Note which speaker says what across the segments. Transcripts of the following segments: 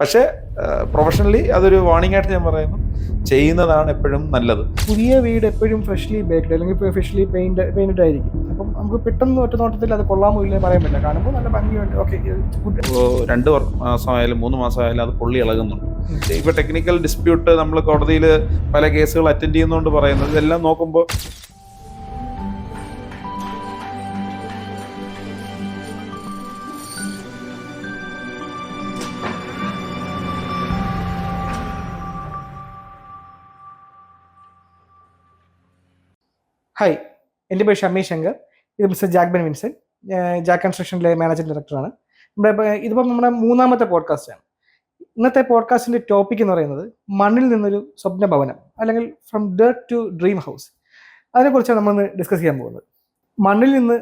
Speaker 1: പക്ഷേ പ്രൊഫഷണലി അതൊരു വാണിംഗ് ആയിട്ട് ഞാൻ പറയുന്നു, ചെയ്യുന്നതാണ് എപ്പോഴും നല്ലത്.
Speaker 2: പുതിയ വീട് എപ്പോഴും ഫ്രഷ്ലി ബേക്ക്ഡ് അല്ലെങ്കിൽ ഫ്രഷ്ലി പെയിന്റഡ് ആയിരിക്കും. അപ്പം നമുക്ക് പെട്ടെന്ന് ഒറ്റ നോട്ടത്തിൽ അത് കൊള്ളാമോ ഇല്ലെന്ന് പറയാൻ പറ്റില്ല. കാണുമ്പോൾ നല്ല ഭംഗിയുണ്ട്, ഓക്കെ ഗുഡ്.
Speaker 1: 2 മാസമായാലും 3 മാസമായാലും അത് പൊള്ളി ഇളകുന്നുണ്ട്. ഇപ്പൊ ടെക്നിക്കൽ ഡിസ്പ്യൂട്ട് നമ്മൾ കോടതിയിൽ പല കേസുകൾ അറ്റൻഡ് ചെയ്യുന്നതുകൊണ്ട് പറയുന്നത്, ഇതെല്ലാം നോക്കുമ്പോൾ
Speaker 2: ഹായ്, എൻ്റെ പേര് ഷമി ശങ്കർ. ഇത് mister Jack Ben Vincent, Jack കൺസ്ട്രക്ഷനിലെ മാനേജിംഗ് ഡയറക്ടറാണ്. ഇതിപ്പം നമ്മുടെ 3ാമത്തെ പോഡ്കാസ്റ്റാണ്. ഇന്നത്തെ പോഡ്കാസ്റ്റിൻ്റെ ടോപ്പിക് എന്ന് പറയുന്നത് മണ്ണിൽ നിന്നൊരു സ്വപ്ന ഭവനം, അല്ലെങ്കിൽ from dirt to dream house. അതിനെക്കുറിച്ചാണ് നമ്മളിന്ന് ഡിസ്കസ് ചെയ്യാൻ പോകുന്നത്. മണ്ണിൽ നിന്ന്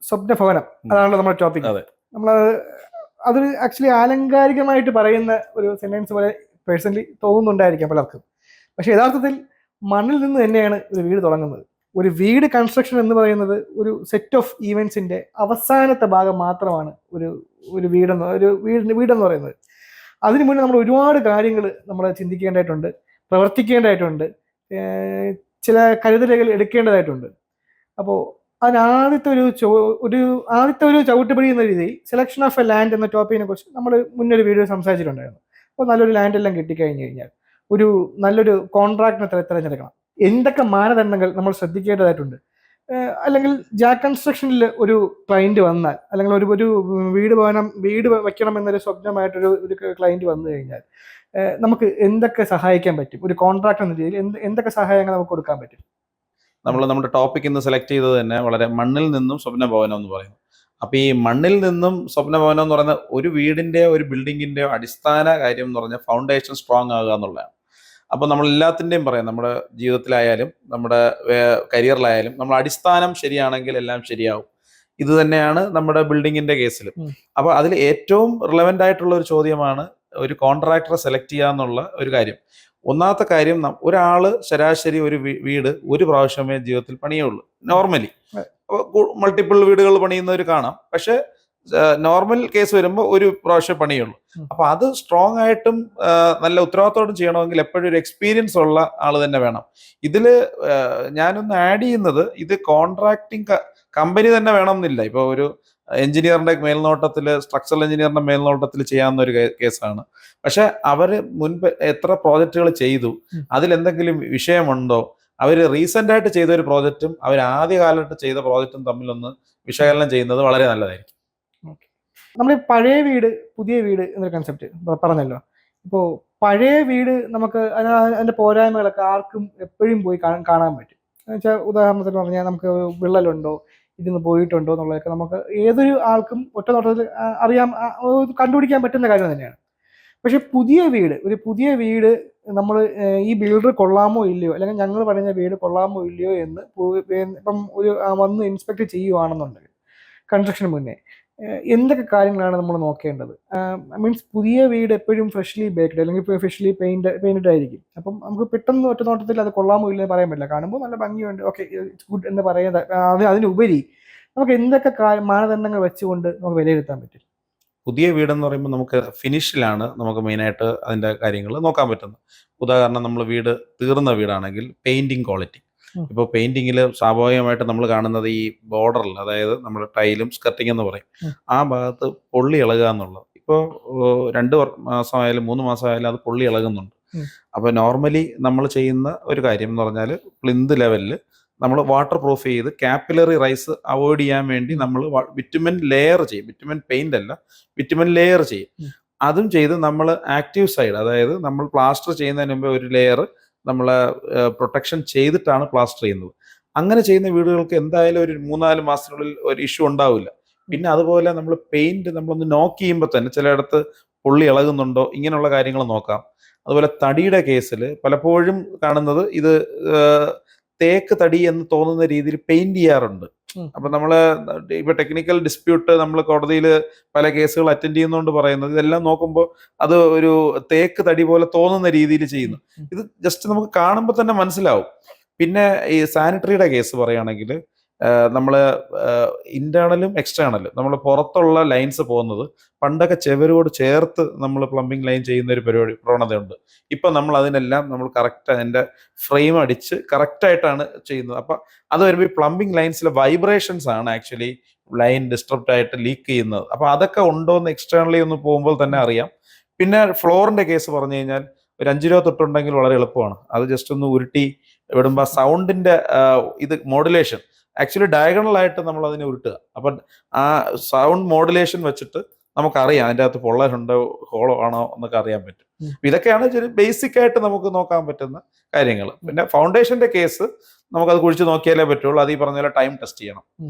Speaker 2: സ്വപ്ന ഭവനം, അതാണല്ലോ നമ്മുടെ ടോപ്പിക്. നമ്മൾ അതൊരു ആക്ച്വലി ആലങ്കാരികമായിട്ട് പറയുന്ന ഒരു സെന്റൻസ് പോലെ പേഴ്സണലി തോന്നുന്നുണ്ടായിരിക്കാം പലർക്കും. പക്ഷേ യഥാർത്ഥത്തിൽ മണ്ണിൽ നിന്ന് തന്നെയാണ് ഒരു വീട് തുടങ്ങുന്നത്. ഒരു വീട് കൺസ്ട്രക്ഷൻ എന്ന് പറയുന്നത് ഒരു സെറ്റ് ഓഫ് ഈവൻസിന്റെ അവസാനത്തെ ഭാഗം മാത്രമാണ് ഒരു വീടെന്ന് പറയുന്നത്. അതിനു മുന്നേ നമ്മൾ ഒരുപാട് കാര്യങ്ങൾ നമ്മൾ ചിന്തിക്കേണ്ടതായിട്ടുണ്ട്, പ്രവർത്തിക്കേണ്ടതായിട്ടുണ്ട്, ചില കരുതലുകൾ എടുക്കേണ്ടതായിട്ടുണ്ട്. അപ്പോൾ അതിനാദ്യത്തെ ഒരു ചവിട്ടുപടി എന്ന രീതിയിൽ സെലക്ഷൻ ഓഫ് എ ലാൻഡ് എന്ന ടോപ്പിക്കിനെ കുറിച്ച് നമ്മൾ മുന്നൊരു വീഡിയോ സംസാരിച്ചിട്ടുണ്ടായിരുന്നു. അപ്പോൾ നല്ലൊരു ലാൻഡ് എല്ലാം കിട്ടിക്കഴിഞ്ഞ് കഴിഞ്ഞാൽ ഒരു നല്ലൊരു കോൺട്രാക്ടിനെ തിരഞ്ഞെടുക്കണം. എന്തൊക്കെ മാനദണ്ഡങ്ങൾ നമ്മൾ ശ്രദ്ധിക്കേണ്ടതായിട്ടുണ്ട്. അല്ലെങ്കിൽ ജാക്ക് കൺസ്ട്രക്ഷനിൽ ഒരു ക്ലയൻറ്റ് വന്നാൽ, അല്ലെങ്കിൽ ഒരു വീട് വെക്കണം എന്നൊരു സ്വപ്നമായിട്ടൊരു ക്ലയൻറ്റ് വന്നു കഴിഞ്ഞാൽ നമുക്ക് എന്തൊക്കെ സഹായിക്കാൻ പറ്റും, ഒരു കോൺട്രാക്ട് എന്ന രീതിയിൽ എന്തൊക്കെ സഹായങ്ങൾ നമുക്ക് കൊടുക്കാൻ പറ്റും.
Speaker 1: നമ്മുടെ ടോപ്പിക് ഇന്ന് സെലക്ട് ചെയ്തത് തന്നെ വളരെ മണ്ണിൽ നിന്നും സ്വപ്ന ഭവനം എന്ന് പറയുന്നു. അപ്പൊ ഈ മണ്ണിൽ നിന്നും സ്വപ്ന ഭവനം എന്ന് പറയുന്ന ഒരു വീടിന്റെ ഒരു ബിൽഡിങ്ങിന്റെ അടിസ്ഥാന കാര്യം എന്ന് പറഞ്ഞാൽ ഫൗണ്ടേഷൻ സ്ട്രോങ് ആകുക എന്നുള്ളതാണ്. അപ്പോൾ നമ്മൾ എല്ലാത്തിൻ്റെയും പറയാം, നമ്മുടെ ജീവിതത്തിലായാലും നമ്മുടെ കരിയറിലായാലും നമ്മൾ അടിസ്ഥാനം ശരിയാണെങ്കിൽ എല്ലാം ശരിയാവും. ഇത് തന്നെയാണ് നമ്മുടെ ബിൽഡിങ്ങിന്റെ കേസിലും. അപ്പോൾ അതിൽ ഏറ്റവും റിലവൻ്റ് ആയിട്ടുള്ള ഒരു ചോദ്യമാണ് ഒരു കോൺട്രാക്ടറെ സെലക്ട് ചെയ്യുക എന്നുള്ള ഒരു കാര്യം. ഒന്നാമത്തെ കാര്യം, ഒരാള് ശരാശരി ഒരു വീട് ഒരു പ്രാവശ്യമേ ജീവിതത്തിൽ പണിയുള്ളൂ. നോർമലി മൾട്ടിപ്പിൾ വീടുകൾ പണിയുന്നവർ കാണാം, പക്ഷെ നോർമൽ കേസ് വരുമ്പോൾ ഒരു പ്രാവശ്യം പണിയുള്ളൂ. അപ്പൊ അത് സ്ട്രോങ് ആയിട്ടും നല്ല ഉത്തരവാദിത്തോടും ചെയ്യണമെങ്കിൽ എപ്പോഴും ഒരു എക്സ്പീരിയൻസ് ഉള്ള ആള് തന്നെ വേണം. ഇതില് ഞാനൊന്ന് ആഡ് ചെയ്യുന്നത്, ഇത് കോൺട്രാക്ടിങ് കമ്പനി തന്നെ വേണമെന്നില്ല. ഇപ്പൊ ഒരു എഞ്ചിനീയറിന്റെ മേൽനോട്ടത്തില്, സ്ട്രക്ചറൽ എഞ്ചിനീയറിന്റെ മേൽനോട്ടത്തിൽ ചെയ്യാവുന്ന ഒരു കേസാണ്. പക്ഷെ അവര് മുൻപ് എത്ര പ്രോജക്റ്റുകൾ ചെയ്തു, അതിലെന്തെങ്കിലും വിഷയമുണ്ടോ, അവര് റീസെന്റ് ആയിട്ട് ചെയ്ത ഒരു പ്രോജക്റ്റും അവർ ആദ്യകാലത്ത് ചെയ്ത പ്രോജക്റ്റും തമ്മിലൊന്ന് വിശകലനം ചെയ്യുന്നത് വളരെ നല്ലതായിരിക്കും.
Speaker 2: നമ്മൾ പഴയ വീട് പുതിയ വീട് എന്നൊരു കൺസെപ്റ്റ് പറഞ്ഞല്ലോ. ഇപ്പോൾ പഴയ വീട് നമുക്ക് അതിന്റെ പോരായ്മകളൊക്കെ ആർക്കും എപ്പോഴും പോയി കാണാൻ പറ്റും. എന്ന് വെച്ചാൽ ഉദാഹരണത്തിന് പറഞ്ഞാൽ നമുക്ക് വിള്ളലുണ്ടോ, ഇതിന്ന് പോയിട്ടുണ്ടോ എന്നുള്ളതൊക്കെ നമുക്ക് ഏതൊരു ആൾക്കും ഒറ്റ നോട്ടത്തിൽ കണ്ടുപിടിക്കാൻ പറ്റുന്ന കാര്യം തന്നെയാണ്. പക്ഷെ ഒരു പുതിയ വീട് നമ്മൾ ഈ ബിൽഡർ കൊള്ളാമോ ഇല്ലയോ, അല്ലെങ്കിൽ ഞങ്ങൾ പറഞ്ഞ വീട് കൊള്ളാമോ ഇല്ലയോ എന്ന് ഇപ്പം വന്ന് ഇൻസ്പെക്ട് ചെയ്യുവാണെന്നുണ്ടെങ്കിൽ കൺസ്ട്രക്ഷന് മുന്നേ എന്തൊക്കെ കാര്യങ്ങളാണ് നമ്മൾ നോക്കേണ്ടത്? മീൻസ് പുതിയ വീട് എപ്പോഴും ഫ്രഷ്ലി ബേക്ക്ഡ് അല്ലെങ്കിൽ ഫ്രഷ്ലി പെയിന്റഡ് ആയിരിക്കും. അപ്പം നമുക്ക് പെട്ടെന്ന് ഒറ്റ നോട്ടത്തിൽ അത് കൊള്ളാമോ ഇല്ലെന്ന് പറയാൻ പറ്റില്ല. കാണുമ്പോൾ നല്ല ഭംഗിയുണ്ട്, ഓക്കെ ഗുഡ് എന്ന് പറയുന്നത്. അതിനുപരി നമുക്ക് എന്തൊക്കെ മാനദണ്ഡങ്ങൾ വെച്ചുകൊണ്ട് നമുക്ക് വിലയിരുത്താൻ പറ്റും?
Speaker 1: പുതിയ വീടെന്ന് പറയുമ്പോൾ നമുക്ക് ഫിനിഷിലാണ് നമുക്ക് മെയിനായിട്ട് അതിൻ്റെ കാര്യങ്ങൾ നോക്കാൻ പറ്റുന്നത്. ഉദാഹരണം, നമ്മൾ വീട് തീർന്ന വീടാണെങ്കിൽ പെയിന്റിങ് ക്വാളിറ്റി. ഇപ്പോൾ പെയിന്റിങ്ങിൽ സ്വാഭാവികമായിട്ട് നമ്മൾ കാണുന്നത് ഈ ബോർഡറിൽ, അതായത് നമ്മുടെ ടൈലും സ്കർട്ടിങ് എന്ന് പറയും, ആ ഭാഗത്ത് പൊള്ളി ഇളകുക എന്നുള്ളത്. ഇപ്പോൾ 2 മാസമായാലും 3 മാസമായാലും അത് പൊള്ളി ഇളകുന്നുണ്ട്. അപ്പോൾ നോർമലി നമ്മൾ ചെയ്യുന്ന ഒരു കാര്യം എന്ന് പറഞ്ഞാൽ, പ്ലിന്ത് ലെവലിൽ നമ്മൾ വാട്ടർ പ്രൂഫ് ചെയ്ത് കാപ്പിലറി റൈസ് അവോയ്ഡ് ചെയ്യാൻ വേണ്ടി നമ്മൾ വിറ്റമിൻ ലെയർ ചെയ്യും. വിറ്റമിൻ പെയിന്റ് അല്ല, വിറ്റമിൻ ലെയർ ചെയ്യും. അതും ചെയ്ത് നമ്മൾ ആക്റ്റീവ് സൈഡ്, അതായത് നമ്മൾ പ്ലാസ്റ്റർ ചെയ്യുന്നതിന് മുമ്പ് ഒരു ലെയർ നമ്മളെ പ്രൊട്ടക്ഷൻ ചെയ്തിട്ടാണ് പ്ലാസ്റ്റർ ചെയ്യുന്നത്. അങ്ങനെ ചെയ്യുന്ന വീടുകൾക്ക് എന്തായാലും ഒരു 3-4 മാസത്തിനുള്ളിൽ ഒരു ഇഷ്യൂ ഉണ്ടാവില്ല. പിന്നെ അതുപോലെ നമ്മൾ പെയിന്റ് നമ്മളൊന്ന് നോക്ക് ചെയ്യുമ്പോൾ തന്നെ ചിലയിടത്ത് പൊള്ളി ഇളകുന്നുണ്ടോ, ഇങ്ങനെയുള്ള കാര്യങ്ങൾ നോക്കാം. അതുപോലെ തടിയുടെ കേസിൽ പലപ്പോഴും കാണുന്നത് ഇത് തേക്ക് തടി എന്ന് തോന്നുന്ന രീതിയിൽ പെയിന്റ് ചെയ്യാറുണ്ട്. അപ്പൊ നമ്മള് ഇപ്പൊ ടെക്നിക്കൽ ഡിസ്പ്യൂട്ട് നമ്മൾ കോടതിയിൽ പല കേസുകൾ അറ്റൻഡ് ചെയ്യുന്നതുകൊണ്ട് പറയുന്നത്, ഇതെല്ലാം നോക്കുമ്പോൾ അത് ഒരു തേക്ക് തടി പോലെ തോന്നുന്ന രീതിയിൽ ചെയ്യുന്നു. ഇത് ജസ്റ്റ് നമുക്ക് കാണുമ്പോൾ തന്നെ മനസ്സിലാവും. പിന്നെ ഈ സാനിറ്ററിയുടെ കേസ് പറയുകയാണെങ്കിൽ, നമ്മൾ ഇന്റേണലും എക്സ്റ്റേണലും നമ്മൾ പുറത്തുള്ള ലൈൻസ് പോകുന്നത് പണ്ടൊക്കെ ചെവരോട് ചേർത്ത് നമ്മൾ പ്ലംബിംഗ് ലൈൻ ചെയ്യുന്ന ഒരു പ്രവണതയുണ്ട്. ഇപ്പം നമ്മൾ അതിനെല്ലാം നമ്മൾ കറക്റ്റ് അതിൻ്റെ ഫ്രെയിം അടിച്ച് കറക്റ്റായിട്ടാണ് ചെയ്യുന്നത്. അപ്പം അത് വരുമ്പോൾ ഈ പ്ലംബിംഗ് ലൈൻസിലെ വൈബ്രേഷൻസ് ആണ് ആക്ച്വലി ലൈൻ ഡിസ്റ്റർബ്ഡ് ആയിട്ട് ലീക്ക് ചെയ്യുന്നത്. അപ്പോൾ അതൊക്കെ ഉണ്ടോ എന്ന് എക്സ്റ്റേണലി ഒന്ന് പോകുമ്പോൾ തന്നെ അറിയാം. പിന്നെ ഫ്ലോറിന്റെ കേസ് പറഞ്ഞു കഴിഞ്ഞാൽ ഒരു 5 രൂപ തൊട്ടുണ്ടെങ്കിൽ വളരെ എളുപ്പമാണ്. അത് ജസ്റ്റ് ഒന്ന് ഉരുട്ടി വിടുമ്പോൾ സൗണ്ടിന്റെ ഇത് മോഡുലേഷൻ ആക്ച്വലി ഡയഗണലായിട്ട് നമ്മൾ അതിനെ ഉരുട്ടുക. അപ്പം ആ സൗണ്ട് മോഡുലേഷൻ വെച്ചിട്ട് നമുക്കറിയാം അതിൻ്റെ അകത്ത് പൊള്ളലുണ്ടോ ഹോളോ ആണോ എന്നൊക്കെ അറിയാൻ പറ്റും. ഇതൊക്കെയാണ് ബേസിക് ആയിട്ട് നമുക്ക് നോക്കാൻ പറ്റുന്ന കാര്യങ്ങൾ. പിന്നെ ഫൗണ്ടേഷന്റെ കേസ് നമുക്കത് കുഴിച്ച് നോക്കിയാലേ പറ്റുള്ളൂ. അത് ഈ പറഞ്ഞ പോലെ ടൈം ടെസ്റ്റ് ചെയ്യണം.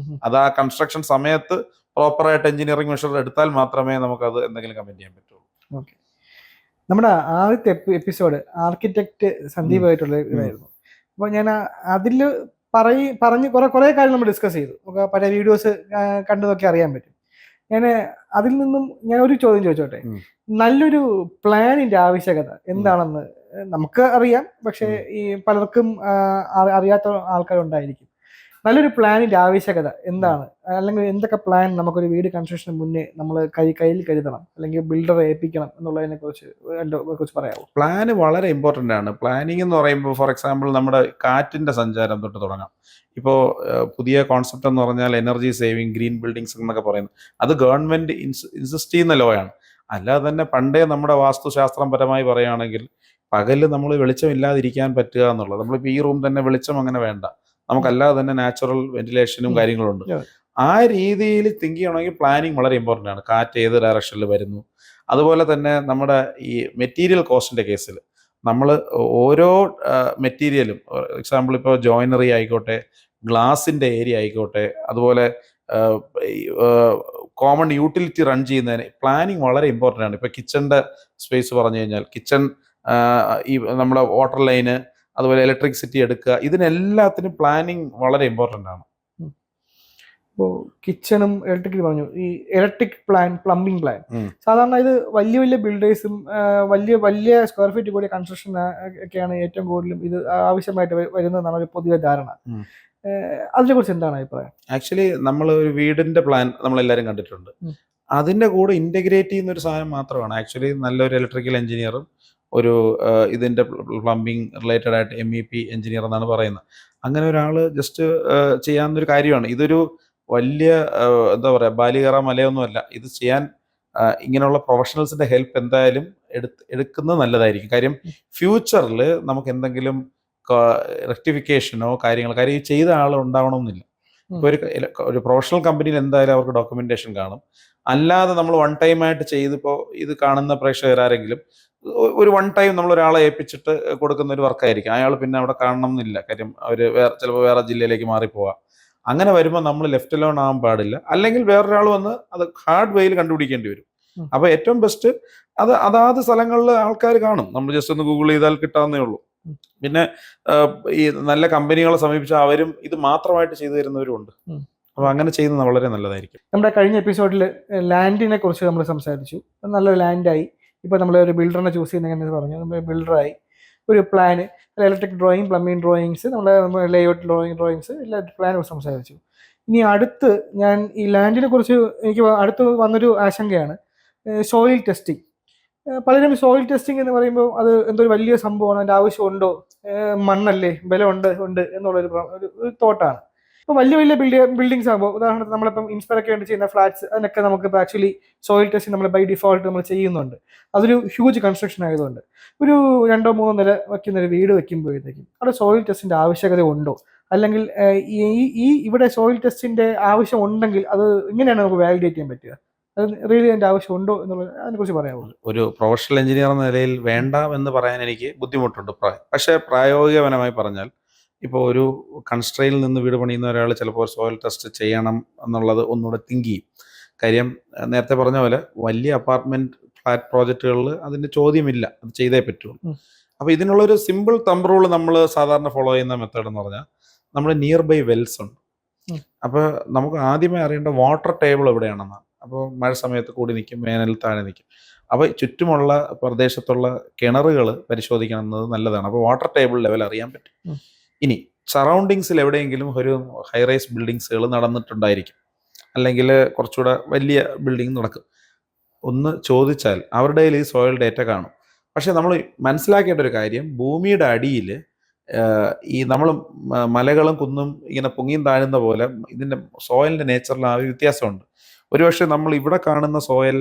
Speaker 1: അത് ആ കൺസ്ട്രക്ഷൻ സമയത്ത് പ്രോപ്പറായിട്ട് എഞ്ചിനീയറിംഗ് മെഷർ എടുത്താൽ മാത്രമേ നമുക്കത് എന്തെങ്കിലും കമന്റ് ചെയ്യാൻ പറ്റുള്ളൂ.
Speaker 2: ഓക്കെ, നമ്മുടെ ആദ്യത്തെ എപ്പിസോഡ് ആർക്കിടെക്ട് സന്ദീപായിട്ടുള്ള ഇതായിരുന്നു. അപ്പോൾ ഞാൻ അതിൽ പറഞ്ഞ് കുറേ കാര്യം നമ്മൾ ഡിസ്കസ് ചെയ്തു. നമുക്ക് പല വീഡിയോസ് കണ്ടു നോക്കി അറിയാൻ പറ്റും. ഞാൻ അതിൽ നിന്നും ഞാൻ ഒരു ചോദ്യം ചോദിച്ചോട്ടെ. നല്ലൊരു പ്ലാനിന്റെ ആവശ്യകത എന്താണെന്ന് നമുക്ക് അറിയാം, പക്ഷേ ഈ പലർക്കും അറിയാത്ത ആൾക്കാരുണ്ടായിരിക്കും. നല്ലൊരു പ്ലാനിന്റെ ആവശ്യകത എന്താണ്, അല്ലെങ്കിൽ എന്തൊക്കെ പ്ലാൻ നമുക്കൊരു വീട് കൺസ്ട്രക്ഷന് മുന്നേ നമ്മൾ കയ്യിൽ കരുതണം, അല്ലെങ്കിൽ ബിൽഡറെ ഏൽപ്പിക്കണം എന്നുള്ളതിനെ കുറിച്ച് പറയാമോ?
Speaker 1: പ്ലാന് വളരെ ഇമ്പോർട്ടൻ്റ് ആണ്. പ്ലാനിങ് എന്ന് പറയുമ്പോൾ ഫോർ എക്സാമ്പിൾ നമ്മുടെ കാറ്റിന്റെ സഞ്ചാരം തൊട്ട് തുടങ്ങാം. ഇപ്പോൾ പുതിയ കോൺസെപ്റ്റ് എന്ന് പറഞ്ഞാൽ എനർജി സേവിങ് ഗ്രീൻ ബിൽഡിങ്സ് എന്നൊക്കെ പറയുന്നത് അത് ഗവൺമെന്റ് ഇൻസിസ്റ്റ് ചെയ്യുന്ന ലോ ആണ്. അല്ലാതെ തന്നെ പണ്ടേ നമ്മുടെ വാസ്തുശാസ്ത്രപരമായി പറയുകയാണെങ്കിൽ പകല് നമ്മൾ വെളിച്ചമില്ലാതിരിക്കാൻ പറ്റുക എന്നുള്ളത്. നമ്മളിപ്പോൾ ഈ റൂം തന്നെ വെളിച്ചം അങ്ങനെ വേണ്ട, നമുക്കല്ലാതെ തന്നെ നാച്ചുറൽ വെന്റിലേഷനും കാര്യങ്ങളുണ്ട്. ആ രീതിയിൽ തിങ്ക് ചെയ്യണമെങ്കിൽ പ്ലാനിങ് വളരെ ഇമ്പോർട്ടൻ്റ് ആണ്. കാറ്റ് ഏത് ഡയറക്ഷനിൽ വരുന്നു, അതുപോലെ തന്നെ നമ്മുടെ ഈ മെറ്റീരിയൽ കോസ്റ്റിന്റെ കേസിൽ നമ്മൾ ഓരോ മെറ്റീരിയലും എക്സാമ്പിൾ ഇപ്പോൾ ജോയിനറി ആയിക്കോട്ടെ, ഗ്ലാസിന്റെ ഏരിയ ആയിക്കോട്ടെ, അതുപോലെ കോമൺ യൂട്ടിലിറ്റി റൺ ചെയ്യുന്നതിന് പ്ലാനിങ് വളരെ ഇമ്പോർട്ടൻ്റ് ആണ്. ഇപ്പോൾ കിച്ചണിന്റെ സ്പേസ് പറഞ്ഞു കഴിഞ്ഞാൽ കിച്ചൺ, ഈ നമ്മുടെ വാട്ടർ ലൈന്, അതുപോലെ ഇലക്ട്രിസിറ്റി എടുക്കുക, ഇതിനെല്ലാത്തിനും പ്ലാനിങ് വളരെ ഇമ്പോർട്ടൻ്റ് ആണ്.
Speaker 2: ഇപ്പോൾ കിച്ചണും ഇലക്ട്രിക്കൽ പറഞ്ഞു, ഈ ഇലക്ട്രിക് പ്ലാൻ, പ്ലംബിംഗ് പ്ലാൻ സാധാരണ ഇത് വലിയ വലിയ ബിൽഡേഴ്സും വലിയ സ്ക്വയർ ഫീറ്റ് കൂടിയ കൺസ്ട്രക്ഷൻ ഒക്കെയാണ് ഏറ്റവും കൂടുതലും ഇത് ആവശ്യമായിട്ട് വരുന്നതെന്നാണ് ഒരു പൊതുവെ ധാരണ. അതിനെക്കുറിച്ച് എന്താണ് അഭിപ്രായം?
Speaker 1: ആക്ച്വലി നമ്മൾ ഒരു വീടിന്റെ പ്ലാൻ നമ്മളെല്ലാവരും കണ്ടിട്ടുണ്ട്. അതിന്റെ കൂടെ ഇന്റഗ്രേറ്റ് ചെയ്യുന്ന ഒരു സാധനം മാത്രമാണ് ആക്ച്വലി നല്ലൊരു ഇലക്ട്രിക്കൽ എഞ്ചിനീയറും ഒരു ഇതിന്റെ പ്ലംബിംഗ് റിലേറ്റഡ് ആയിട്ട് MEP എഞ്ചിനീയർ എന്നാണ് പറയുന്നത്. അങ്ങനെ ഒരാൾ ജസ്റ്റ് ചെയ്യാവുന്നൊരു കാര്യമാണ്. ഇതൊരു വലിയ എന്താ പറയുക ബാലികറ മലയൊന്നുമല്ല. ഇത് ചെയ്യാൻ ഇങ്ങനെയുള്ള പ്രൊഫഷണൽസിന്റെ ഹെൽപ്പ് എന്തായാലും എടുക്കുന്നത് നല്ലതായിരിക്കും. കാര്യം ഫ്യൂച്ചറിൽ നമുക്ക് എന്തെങ്കിലും റെക്ടിഫിക്കേഷനോ കാര്യം ഈ ചെയ്ത ആൾ ഉണ്ടാവണമെന്നില്ല. ഇപ്പോൾ ഒരു പ്രൊഫഷണൽ കമ്പനിയിൽ എന്തായാലും അവർക്ക് ഡോക്യുമെന്റേഷൻ കാണും. അല്ലാതെ നമ്മൾ വൺ ടൈം ആയിട്ട് ചെയ്തിപ്പോൾ ഇത് കാണുന്ന പ്രേക്ഷകരാരെങ്കിലും ഒരു വൺ ടൈം നമ്മൾ ഒരാളെ ഏൽപ്പിച്ചിട്ട് കൊടുക്കുന്ന ഒരു വർക്കായിരിക്കും. അയാൾ പിന്നെ അവിടെ കാണണം എന്നില്ല. കാര്യം അവർ ചിലപ്പോൾ വേറെ ജില്ലയിലേക്ക് മാറിപ്പോവാം. അങ്ങനെ വരുമ്പോൾ നമ്മൾ ലെഫ്റ്റ് അലോൺ ആവാൻ പാടില്ല. അല്ലെങ്കിൽ വേറൊരാൾ വന്ന് അത് ഹാർഡ് വേയിൽ കണ്ടുപിടിക്കേണ്ടി വരും. അപ്പോൾ ഏറ്റവും ബെസ്റ്റ് അത് അതാത് സ്ഥലങ്ങളിൽ ആൾക്കാർ കാണും. നമ്മൾ ജസ്റ്റ് ഒന്ന് ഗൂഗിൾ ചെയ്താൽ കിട്ടാവുന്നേ ഉള്ളൂ. പിന്നെ ഈ നല്ല കമ്പനികളെ സമീപിച്ചാൽ അവരും ഇത് മാത്രമായിട്ട് ചെയ്തു തരുന്നവരും ഉണ്ട്. അപ്പോൾ അങ്ങനെ ചെയ്യുന്നത് വളരെ നല്ലതായിരിക്കും.
Speaker 2: നമ്മുടെ കഴിഞ്ഞ എപ്പിസോഡിൽ ലാൻഡിനെ കുറിച്ച് നമ്മൾ സംസാരിച്ചു. നല്ലൊരു ലാൻഡായി. ഇപ്പോൾ നമ്മൾ ഒരു ബിൽഡറിനെ ചൂസ് ചെയ്യുന്ന പറഞ്ഞു. നമ്മൾ ബിൽഡറായി, ഒരു plan, electric drawing, plumbing drawings, നമ്മുടെ ലേഔട്ട് ഡ്രോയിങ്സ്, എല്ലാ പ്ലാനെ കുറിച്ച് സംസാരിച്ചു. ഇനി അടുത്ത് ഞാൻ ഈ ലാൻഡിനെ കുറിച്ച് എനിക്ക് അടുത്ത് വന്നൊരു ആശങ്കയാണ് സോയിൽ ടെസ്റ്റിംഗ്. പലരും സോയിൽ ടെസ്റ്റിംഗ് എന്ന് പറയുമ്പോൾ അത് എന്തൊരു വലിയ സംഭവമാണ്, അതിൻ്റെ ആവശ്യമുണ്ടോ, മണ്ണല്ലേ, ബലമുണ്ട് എന്നുള്ളൊരു തോട്ടാണ്. ഇപ്പോൾ വലിയ വലിയ ബിൽഡിങ്സ് ആകുമ്പോൾ ഉദാഹരണത്തിന് നമ്മളിപ്പം ഇൻസ്പയറൊക്കെ വേണ്ടി ചെയ്യുന്ന ഫ്ലാറ്റ്സ്, അതിനൊക്കെ നമുക്കിപ്പോൾ ആക്ച്വലി സോയിൽ ടെസ്റ്റിംഗ് നമ്മൾ ബൈ ഡിഫോൾട്ട് നമ്മൾ ചെയ്യുന്നുണ്ട്. അതൊരു ഹ്യൂജ് കൺസ്ട്രക്ഷൻ ആയതുകൊണ്ട് ഒരു 2-3 നില വയ്ക്കുന്ന ഒരു വീട് വെക്കുമ്പോഴത്തേക്കും അവിടെ സോയിൽ ടെസ്റ്റിൻ്റെ ആവശ്യകത ഉണ്ടോ, അല്ലെങ്കിൽ ഇവിടെ സോയിൽ ടെസ്റ്റിൻ്റെ ആവശ്യം ഉണ്ടെങ്കിൽ അത് എങ്ങനെയാണ് നമുക്ക് വാലിഡേറ്റ് ചെയ്യാൻ പറ്റുക, അത് റിയലി അതിൻ്റെ ആവശ്യം ഉണ്ടോ എന്നുള്ളത് അതിനെക്കുറിച്ച് പറയാമോ?
Speaker 1: ഒരു പ്രൊഫഷണൽ എഞ്ചിനീയർ എന്ന നിലയിൽ വേണ്ട എന്ന് പറയാൻ എനിക്ക് ബുദ്ധിമുട്ടുണ്ട്. പക്ഷേ പ്രായോഗികപരമായി പറഞ്ഞാൽ ഇപ്പോൾ ഒരു കൺസ്ട്രെയിൽ നിന്ന് വീട് പണിയുന്ന ഒരാൾ ചിലപ്പോൾ സോയിൽ ടെസ്റ്റ് ചെയ്യണം എന്നുള്ളത് ഒന്നുകൂടെ തിങ്ക് ചെയ്യും. കാര്യം നേരത്തെ പറഞ്ഞ പോലെ വലിയ അപ്പാർട്ട്മെന്റ് ഫ്ലാറ്റ് പ്രോജക്റ്റുകളിൽ അതിൻ്റെ ചോദ്യമില്ല, അത് ചെയ്തേ പറ്റുള്ളൂ. അപ്പോൾ ഇതിനുള്ളൊരു സിമ്പിൾ തമ്പ് റൂൾ നമ്മൾ സാധാരണ ഫോളോ ചെയ്യുന്ന മെത്തേഡ് എന്ന് പറഞ്ഞാൽ നമ്മൾ നിയർ ബൈ വെൽസ് ഉണ്ട്. അപ്പോൾ നമുക്ക് ആദ്യമേ അറിയേണ്ട വാട്ടർ ടേബിൾ എവിടെയാണെന്നാണ്. അപ്പോൾ മഴ സമയത്ത് കൂടി നിൽക്കും, വേനൽ താഴെ നിൽക്കും. അപ്പോൾ ചുറ്റുമുള്ള പ്രദേശത്തുള്ള കിണറുകൾ പരിശോധിക്കണം എന്നത് നല്ലതാണ്. അപ്പോൾ വാട്ടർ ടേബിൾ ലെവൽ അറിയാൻ പറ്റും. ഇനി സറൗണ്ടിങ്സിൽ എവിടെയെങ്കിലും ഒരു ഹൈറൈസ് ബിൽഡിങ്സുകൾ നടന്നിട്ടുണ്ടായിരിക്കും, അല്ലെങ്കിൽ കുറച്ചുകൂടെ വലിയ ബിൽഡിംഗ് നടക്കും. ഒന്ന് ചോദിച്ചാൽ അവരുടെ കയ്യിൽ ഈ സോയിൽ ഡേറ്റ കാണും. പക്ഷെ നമ്മൾ മനസ്സിലാക്കേണ്ട ഒരു കാര്യം, ഭൂമിയുടെ അടിയിൽ ഈ നമ്മൾ മലകളും കുന്നും ഇങ്ങനെ പൊങ്ങിയും താഴുന്ന പോലെ ഇതിൻ്റെ സോയിലിൻ്റെ നേച്ചറിൽ ആ ഒരു വ്യത്യാസമുണ്ട്. ഒരുപക്ഷെ നമ്മൾ ഇവിടെ കാണുന്ന സോയിൽ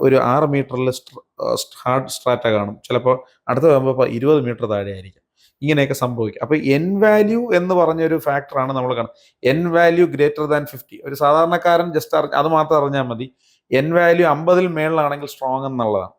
Speaker 1: ഒരു 6 മീറ്ററിൽ ഹാർഡ് സ്ട്രാറ്റ കാണും, ചിലപ്പോൾ അടുത്ത് വരുമ്പോൾ 20 മീറ്റർ താഴെ ആയിരിക്കും. ഇങ്ങനെയൊക്കെ സംഭവിക്കും. അപ്പോൾ എൻ വാല്യൂ എന്ന് പറഞ്ഞൊരു ഫാക്ടറാണ് നമ്മൾ കാണുന്നത്. N value greater than 50. ഒരു സാധാരണക്കാരൻ ജസ്റ്റ് അത് മാത്രം അറിഞ്ഞാൽ മതി. എൻ വാല്യൂ 50-ൽ മേളിലാണെങ്കിൽ സ്ട്രോങ് എന്നുള്ളതാണ്.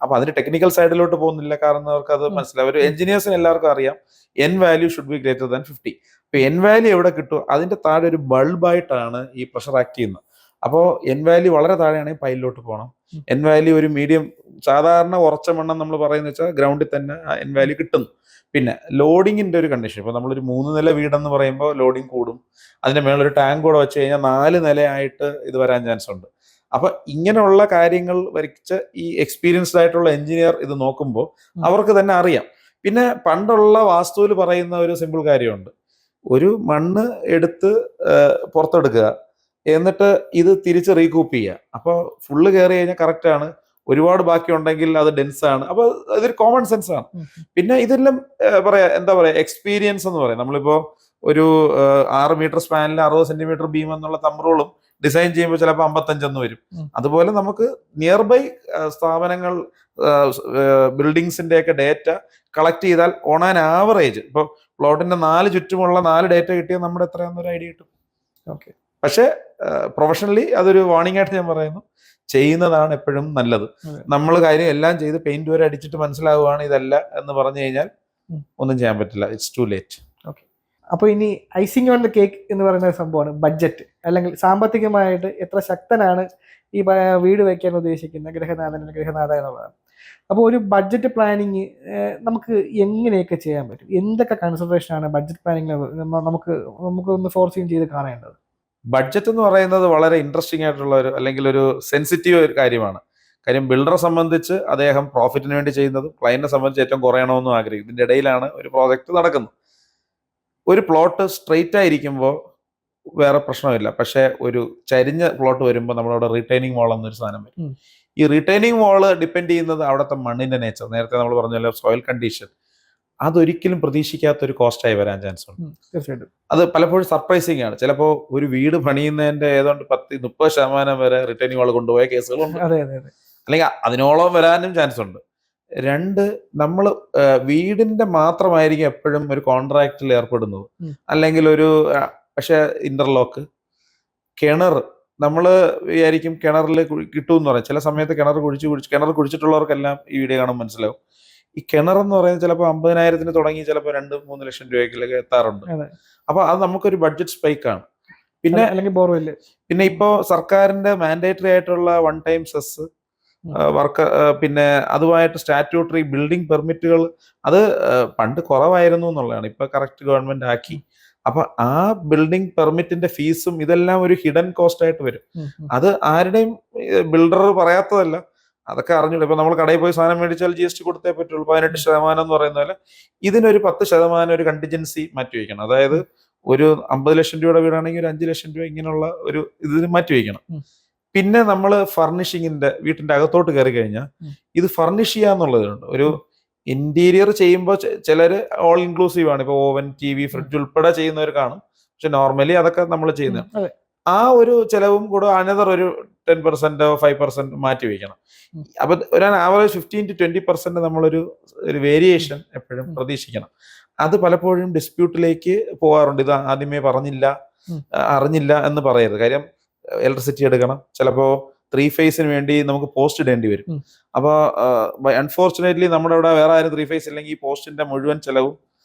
Speaker 1: അപ്പൊ അതിന് ടെക്നിക്കൽ സൈഡിലോട്ട് പോകുന്നില്ല, കാരണം അവർക്ക് അത് മനസ്സിലാവും. ഒരു എഞ്ചിനീയേഴ്സിന് എല്ലാവർക്കും അറിയാം N value should be greater than 50. അപ്പൊ എൻ വാല്യൂ എവിടെ കിട്ടും? അതിന്റെ താഴെ ഒരു ബൾബായിട്ടാണ് ഈ പ്രഷർ ആക്ട് ചെയ്യുന്നത്. അപ്പോൾ എൻ വാല്യൂ വളരെ താഴെയാണെങ്കിൽ പൈലിലോട്ട് പോകണം. എൻ വാല്യൂ ഒരു മീഡിയം, സാധാരണ ഉറച്ച മണ്ണം നമ്മൾ പറയുന്നത് വെച്ചാൽ ഗ്രൗണ്ടിൽ തന്നെ എൻ വാല്യൂ കിട്ടുന്നു. പിന്നെ ലോഡിങ്ങിന്റെ ഒരു കണ്ടീഷൻ, ഇപ്പൊ നമ്മളൊരു 3 നില വീടെന്ന് പറയുമ്പോൾ ലോഡിങ് കൂടും. അതിന്റെ മേളൊരു ടാങ്ക് കൂടെ വെച്ച് കഴിഞ്ഞാൽ 4 നിലയായിട്ട് ഇത് വരാൻ ചാൻസ് ഉണ്ട്. അപ്പൊ ഇങ്ങനെയുള്ള കാര്യങ്ങൾ വരച്ച് ഈ എക്സ്പീരിയൻസ്ഡ് ആയിട്ടുള്ള എഞ്ചിനീയർ ഇത് നോക്കുമ്പോൾ അവർക്ക് തന്നെ അറിയാം. പിന്നെ പണ്ടുള്ള വാസ്തുവിൽ പറയുന്ന ഒരു സിമ്പിൾ കാര്യമുണ്ട്, ഒരു മണ്ണ് എടുത്ത് പുറത്തെടുക്കുക, എന്നിട്ട് ഇത് തിരിച്ച് റീകൂപ്പ് ചെയ്യുക. അപ്പോൾ ഫുള്ള് കയറി കഴിഞ്ഞാൽ കറക്റ്റ് ആണ്, ഒരുപാട് ബാക്കി ഉണ്ടെങ്കിൽ അത് ഡെൻസ് ആണ്. അപ്പോൾ അതൊരു കോമൺ സെൻസ് ആണ്. പിന്നെ ഇതെല്ലാം എന്താ പറയാ എക്സ്പീരിയൻസ് എന്ന് പറയും. നമ്മളിപ്പോ ഒരു 6 മീറ്റർ സ്പാനിൽ 60 സെന്റിമീറ്റർ ബീം എന്നുള്ള തമ്പ്രോളും ഡിസൈൻ ചെയ്യുമ്പോൾ ചിലപ്പോൾ 55 എന്ന് വരും. അതുപോലെ നമുക്ക് നിയർ ബൈ സ്ഥാപനങ്ങൾ ബിൽഡിങ്സിന്റെ ഒക്കെ ഡേറ്റ കളക്ട് ചെയ്താൽ ഓൺ ആൻ ആവറേജ് ഇപ്പോൾ പ്ലോട്ടിന്റെ 4 ചുറ്റുമുള്ള 4 ഡേറ്റ കിട്ടിയാൽ നമ്മുടെ എത്രയാണെന്നൊരു ഐഡിയ കിട്ടും.
Speaker 2: ഓക്കെ.
Speaker 1: പക്ഷെ പ്രൊഫഷണലി അതൊരു വാർണിംഗ് ആയിട്ട് ഞാൻ പറയുന്നു, ചെയ്യുന്നതാണ് എപ്പോഴും നല്ലത്. നമ്മൾ കാര്യം എല്ലാം ചെയ്ത് പെയിന്റ് വരെ അടിച്ചിട്ട് മനസ്സിലാവുകയാണ് ഇതല്ല എന്ന് പറഞ്ഞു കഴിഞ്ഞാൽ ഒന്നും ചെയ്യാൻ പറ്റില്ല. It's to late.
Speaker 2: ഓക്കെ. അപ്പോൾ ഇനി ഐസിങ് ഓൺ ദ കേക്ക് എന്ന് പറയുന്ന സംഭവമാണ് ബഡ്ജറ്റ്, അല്ലെങ്കിൽ സാമ്പത്തികമായിട്ട് എത്ര ശക്തനാണ് ഈ വീട് വയ്ക്കാൻ ഉദ്ദേശിക്കുന്ന ഗൃഹനാഥൻ എന്നുള്ളതാണ്. അപ്പോൾ ഒരു ബഡ്ജറ്റ് പ്ലാനിങ് നമുക്ക് എങ്ങനെയൊക്കെ ചെയ്യാൻ പറ്റും? എന്തൊക്കെ കൺസിഡറേഷനാണ് ബഡ്ജറ്റ് പ്ലാനിങ് നമുക്ക് ഒന്ന് ഫോർസീൻ ചെയ്ത് കാണേണ്ടത്?
Speaker 1: ബഡ്ജറ്റ് എന്ന് പറയുന്നത് വളരെ ഇൻട്രസ്റ്റിംഗ് ആയിട്ടുള്ള ഒരു, അല്ലെങ്കിൽ ഒരു സെൻസിറ്റീവ് ഒരു കാര്യമാണ്. കാര്യം ബിൽഡറെ സംബന്ധിച്ച് അദ്ദേഹം പ്രോഫിറ്റിന് വേണ്ടി ചെയ്യുന്നതും ക്ലയന്റിനെ സംബന്ധിച്ച് ഏറ്റവും കുറയണമെന്നും ആഗ്രഹിക്കും. ഇതിന്റെ ഇടയിലാണ് ഒരു പ്രോജക്റ്റ് നടക്കുന്നത്. ഒരു പ്ലോട്ട് സ്ട്രെയിറ്റ് ആയിരിക്കുമ്പോൾ വേറെ പ്രശ്നമില്ല. പക്ഷെ ഒരു ചരിഞ്ഞ പ്ലോട്ട് വരുമ്പോൾ നമ്മളവിടെ റീറ്റൈനിങ് വാൾ എന്നൊരു സാധനം വരും. ഈ റീറ്റൈനിങ് വാള് ഡിപ്പെൻഡ് ചെയ്യുന്നത് അവിടുത്തെ മണ്ണിന്റെ നേച്ചർ, നേരത്തെ നമ്മൾ പറഞ്ഞല്ലോ സോയിൽ കണ്ടീഷൻ, അതൊരിക്കലും പ്രതീക്ഷിക്കാത്തൊരു കോസ്റ്റായി വരാൻ ചാൻസ് ഉണ്ട്.
Speaker 2: തീർച്ചയായിട്ടും
Speaker 1: അത് പലപ്പോഴും സർപ്രൈസിങ് ആണ്. ചിലപ്പോൾ ഒരു വീട് പണിയുന്നതിന്റെ ഏതാണ്ട് 10-30% വരെ റിട്ടേണിംഗ് വാൾ കൊണ്ടുപോയ കേസുകളുണ്ട്. അല്ലെങ്കിൽ അതിനോളം വരാനും ചാൻസ് ഉണ്ട്. 2, നമ്മൾ വീടിന്റെ മാത്രമായിരിക്കും എപ്പോഴും ഒരു കോൺട്രാക്റ്റിൽ ഏർപ്പെടുന്നത്, അല്ലെങ്കിൽ ഒരു പക്ഷെ ഇന്റർലോക്ക്, കിണർ നമ്മൾ വിചാരിക്കും കിണറിൽ കിട്ടുമെന്ന് പറയാം. ചില സമയത്ത് കിണർ കുഴിച്ചിട്ടുള്ളവർക്കെല്ലാം ഈ വീഡിയോ കാണാൻ മനസ്സിലാവും. ഈ കിണർ എന്ന് പറയുന്നത് ചിലപ്പോൾ 50,000-ന് തുടങ്ങി ചിലപ്പോൾ 2-3 ലക്ഷം രൂപയ്ക്ക് എത്താറുണ്ട്. അപ്പൊ അത് നമുക്കൊരു ബഡ്ജറ്റ് സ്പൈക്കാണ്. പിന്നെ
Speaker 2: അല്ലെങ്കിൽ ബോർവെല്,
Speaker 1: പിന്നെ ഇപ്പോ സർക്കാരിന്റെ മാൻഡേറ്ററി ആയിട്ടുള്ള 1 ടൈം സെസ് വർക്ക്, പിന്നെ അതുമായിട്ട് സ്റ്റാറ്റ്യൂട്ടറി ബിൽഡിംഗ് പെർമിറ്റുകൾ, അത് പണ്ട് കുറവായിരുന്നു എന്നുള്ളതാണ്, ഇപ്പൊ കറക്റ്റ് ഗവൺമെന്റ് ആക്കി. അപ്പൊ ആ ബിൽഡിംഗ് പെർമിറ്റിന്റെ ഫീസും ഇതെല്ലാം ഒരു ഹിഡൻ കോസ്റ്റ് ആയിട്ട് വരും. അത് ആരുടെയും ബിൽഡർ പറയാത്തതല്ല, അതൊക്കെ അറിഞ്ഞില്ല. ഇപ്പൊ നമ്മൾ കടയിൽ പോയി സാധനം മേടിച്ചാൽ GST കൊടുത്തേ പറ്റുള്ളൂ. 18% എന്ന് പറയുന്ന പോലെ ഇതിനൊരു 10% ഒരു കണ്ടിജൻസി മാറ്റി വയ്ക്കണം. അതായത് ഒരു 50 ലക്ഷം രൂപയുടെ വീടാണെങ്കിൽ ഒരു 5 ലക്ഷം രൂപ ഇങ്ങനെയുള്ള ഒരു ഇതിന് മാറ്റി വയ്ക്കണം. പിന്നെ നമ്മൾ ഫർണിഷിങ്ങിന്റെ വീട്ടിന്റെ അകത്തോട്ട് കയറി കഴിഞ്ഞാൽ ഇത് ഫർണിഷ് ചെയ്യാന്നുള്ളതുണ്ട്. ഒരു ഇന്റീരിയർ ചെയ്യുമ്പോൾ ചിലര് ഓൾ ഇൻക്ലൂസീവ് ആണ്. ഇപ്പൊ ഓവൻ, TV, ഫ്രിഡ്ജ് ഉൾപ്പെടെ ചെയ്യുന്നവർ കാണും. പക്ഷെ നോർമലി അതൊക്കെ നമ്മൾ ചെയ്യുന്നത്. ആ ഒരു ചെലവും കൂടെ അനദർ ഒരു 10%, 5% മാറ്റി വയ്ക്കണം. അപ്പൊ ഒരു ആവറേജ് 15-20% നമ്മളൊരു വേരിയേഷൻ എപ്പോഴും പ്രതീക്ഷിക്കണം. അത് പലപ്പോഴും ഡിസ്പ്യൂട്ടിലേക്ക് പോകാറുണ്ട്. ഇത് ആദ്യമേ അറിഞ്ഞില്ല എന്ന് പറയരുത്. കാര്യം ഇലക്ട്രിസിറ്റി എടുക്കണം, ചിലപ്പോ 3 ഫേസിന് വേണ്ടി നമുക്ക് പോസ്റ്റ് ഇടേണ്ടി വരും. അപ്പൊ അൺഫോർച്ചുനേറ്റ്ലി നമ്മുടെ ഇവിടെ വേറെ ആരും 3 ഫേസ് ഇല്ലെങ്കിൽ ഈ പോസ്റ്റിന്റെ മുഴുവൻ ചെലവും